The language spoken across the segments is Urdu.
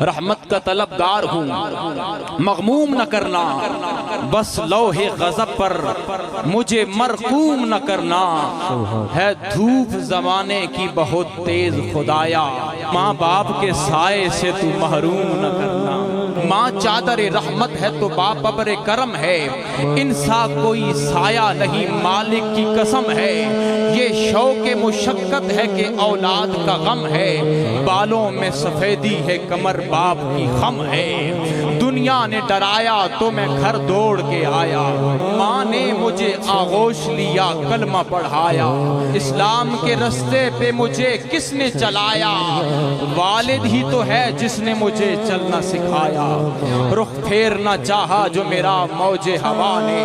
رحمت کا طلبگار ہوں، مغموم نہ کرنا، بس لوح غضب پر مجھے مرقوم نہ کرنا۔ ہے دھوپ زمانے کی بہت تیز خدایا، ماں باپ کے سائے سے تو محروم نہ کرنا۔ ماں چادر رحمت ہے تو باپ ابر کرم ہے، انسا کوئی سایہ نہیں مالک کی قسم ہے۔ یہ شوق مشقت ہے کہ اولاد کا غم ہے، بالوں میں سفیدی ہے کمر باپ کی خم ہے۔ دنیا نے ڈرایا تو میں گھر دوڑ کے آیا، ماں نے مجھے آغوش لیا کلمہ پڑھایا۔ اسلام کے رستے پہ مجھے کس نے چلایا، والد ہی تو ہے جس نے مجھے چلنا سکھایا۔ رخ پھیرنا چاہا جو میرا موج ہوا نے،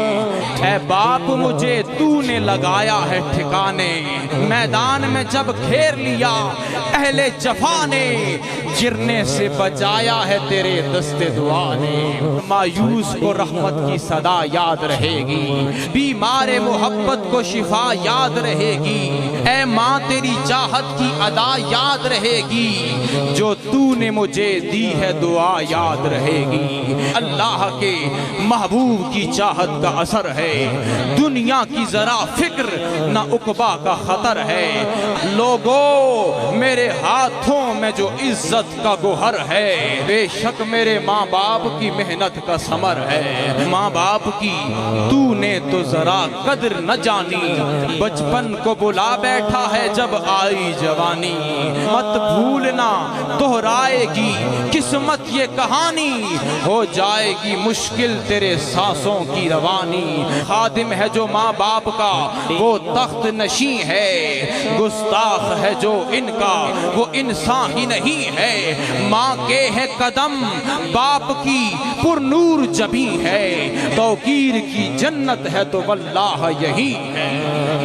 اے باپ مجھے تو نے لگایا ہے ٹھکانے۔ میدان میں جب گھیر لیا اہل جفا نے، گرنے سے بچایا ہے تیرے دست دعا نے۔ مایوس کو رحمت کی صدا یاد رہے گی، بیمار محبت کو شفا یاد رہے گی۔ اے ماں تیری چاہت کی ادا یاد رہے گی، جو تو نے مجھے دی ہے دعا یاد رہے گی۔ اللہ کے محبوب کی چاہت کا اثر ہے، دنیا کی ذرا فکر نہ عقبہ کا خطر ہے۔ لوگوں میرے ہاتھوں میں جو عزت کا گوہر ہے، بے شک میرے ماں باپ کی محنت کا ثمر ہے۔ ماں باپ کی تو نے تو ذرا قدر نہ جانی، بچپن کو بلا بیٹھا ہے جب آئی جوانی۔ مت بھولنا دہرائے گی قسمت یہ کہانی، ہو جائے گی مشکل تیرے سانسوں کی روانی۔ خادم ہے جو ماں باپ کا وہ تخت نشیں ہے، گستاخ ہے جو ان کا وہ انسان ہی نہیں ہے۔ ماں کے ہے قدم باپ کی پر نور جبیں ہے، توقیر کی جنت ہے تو واللہ یہی ہے۔